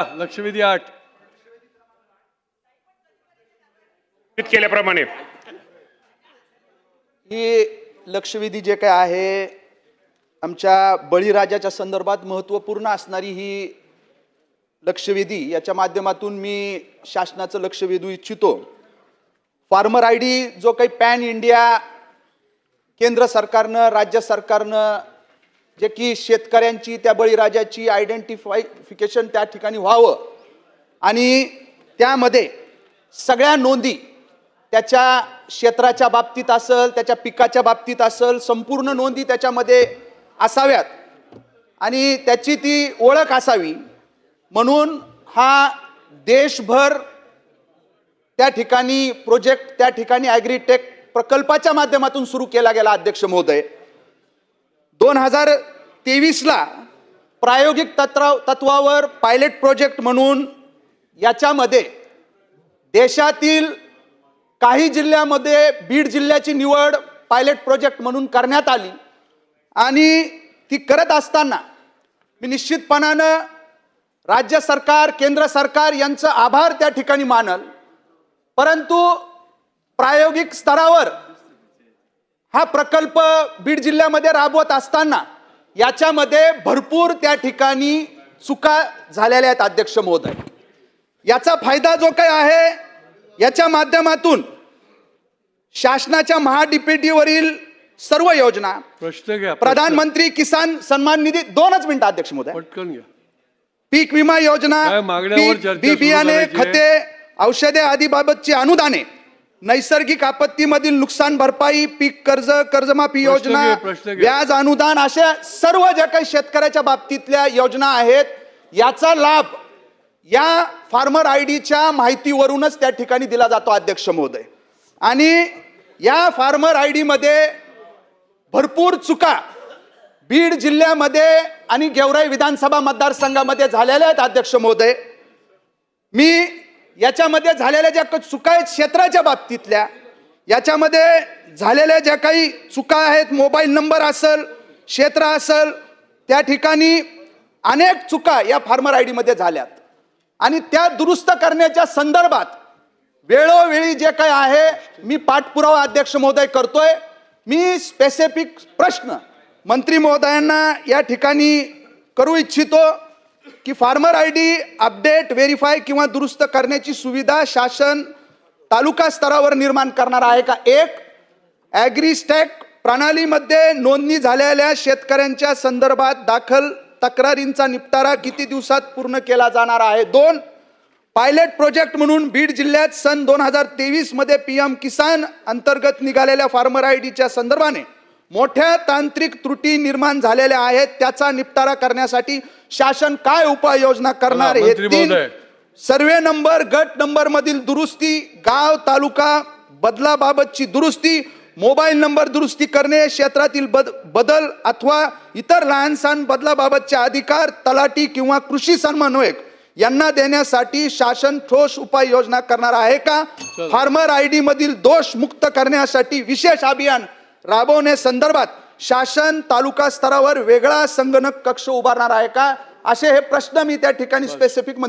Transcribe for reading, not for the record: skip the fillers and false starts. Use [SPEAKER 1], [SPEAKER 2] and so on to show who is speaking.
[SPEAKER 1] लक्षवेधी 8
[SPEAKER 2] केल्याप्रमाणे
[SPEAKER 3] ही लक्षवेधी जे काय आहे आमच्या बळीराजाच्या संदर्भात महत्त्वपूर्ण असणारी ही लक्षवेधी याच्या माध्यमातून मी शासनाचं लक्ष वेधू इच्छितो। फार्मर आयडी जो काही पॅन इंडिया केंद्र सरकारनं राज्य सरकारनं जे की शेतकऱ्यांची त्या बळीराजाची आयडेंटिफिकेशन त्या ठिकाणी व्हावं आणि त्यामध्ये सगळ्या नोंदी त्याच्या क्षेत्राच्या बाबतीत असेल त्याच्या पिकाच्या बाबतीत असेल संपूर्ण नोंदी त्याच्यामध्ये असाव्यात आणि त्याची ती ओळख असावी म्हणून हा देशभर त्या ठिकाणी प्रोजेक्ट त्या ठिकाणी ॲग्रीटेक प्रकल्पाच्या माध्यमातून सुरू केला गेला। अध्यक्ष महोदय 2023 ला प्रायोगिक तत्वावर पायलट प्रोजेक्ट म्हणून याच्यामध्ये देशातील काही जिल्ह्यामध्ये बीड जिल्ह्याची निवड पायलट प्रोजेक्ट म्हणून करण्यात आली आणि ती करत असताना मी निश्चितपणाने राज्य सरकार केंद्र सरकार यांचं आभार त्या ठिकाणी मानल, परंतु प्रायोगिक स्तरावर हा प्रकल्प बीड जिल्ह्यामध्ये राबवत असताना याच्यामध्ये भरपूर त्या ठिकाणी चुका झालेल्या आहेत। अध्यक्ष महोदय याचा फायदा जो काही आहे याच्या माध्यमातून शासनाच्या महाडीपीटीवरील सर्व योजना
[SPEAKER 1] प्रश्न घ्या
[SPEAKER 3] प्रधानमंत्री किसान सन्मान निधी 2च मिनिटं अध्यक्ष महोदय
[SPEAKER 1] पटकन घ्या
[SPEAKER 3] पीक विमा योजना
[SPEAKER 1] काय मागण्यावर चर्चा
[SPEAKER 3] बी बियाणे
[SPEAKER 1] सुरू करायची
[SPEAKER 3] खते औषधे आदी बाबतची अनुदाने नैसर्गिक आपत्तीमधील नुकसान भरपाई पीक कर्ज कर्जमाफी योजना
[SPEAKER 1] प्रश्न घ्या.
[SPEAKER 3] व्याज अनुदान अशा सर्व ज्या काही शेतकऱ्याच्या बाबतीतल्या योजना आहेत याचा लाभ या फार्मर आयडीच्या माहितीवरूनच त्या ठिकाणी दिला जातो। अध्यक्ष महोदय आणि या फार्मर आयडी मध्ये भरपूर चुका बीड जिल्ह्यामध्ये आणि गेवराई विधानसभा मतदारसंघामध्ये झालेल्या आहेत। अध्यक्ष महोदय मी याच्यामध्ये झालेल्या ज्या चुका आहेत क्षेत्राच्या बाबतीतल्या याच्यामध्ये झालेल्या ज्या काही चुका आहेत मोबाईल नंबर असेल क्षेत्र असेल त्या ठिकाणी अनेक चुका या फार्मर आयडी मध्ये झाल्यात आणि त्या दुरुस्त करण्याच्या संदर्भात वेळोवेळी जे काही आहे मी पाठपुरावा अध्यक्ष महोदय करतोय। मी स्पेसिफिक प्रश्न मंत्री महोदयांना या ठिकाणी करू इच्छितो की फार्मर आयडी अपडेट व्हेरीफाय किंवा दुरुस्त करण्याची सुविधा शासन तालुका स्तरावर निर्माण करणार आहे का? एक ॲग्रीस्टॅक प्रणालीमध्ये नोंदणी झालेल्या शेतकऱ्यांच्या संदर्भात दाखल तक्रारींचा निपटारा किती दिवसात पूर्ण केला जाणार आहे? 2 पायलट प्रोजेक्ट म्हणून बीड जिल्ह्यात सन 2023 मध्ये पीएम किसान अंतर्गत निघालेल्या फार्मर आयडीच्या संदर्भाने मोठ्या तांत्रिक त्रुटी निर्माण झालेल्या आहेत त्याचा निपटारा करण्यासाठी शासन काय उपाययोजना करणार? हे 3 सर्वे नंबर गट नंबर मधील दुरुस्ती गाव तालुका बदलाबाबतची दुरुस्ती मोबाईल नंबर दुरुस्ती करणे क्षेत्रातील बदल अथवा इतर लहान सहान बदलाबाबतचे अधिकार तलाठी किंवा कृषी समन्वयक यांना देण्यासाठी शासन ठोस उपाययोजना करणार आहे का? फार्मर आयडी मधील दोष मुक्त करण्यासाठी विशेष अभियान राबवण्यासंदर्भात शासन तालुका स्तरावर वेगळा संगणक कक्ष उभारणार आहे का? असे हे प्रश्न मी त्या ठिकाणी स्पेसिफिक मंत्री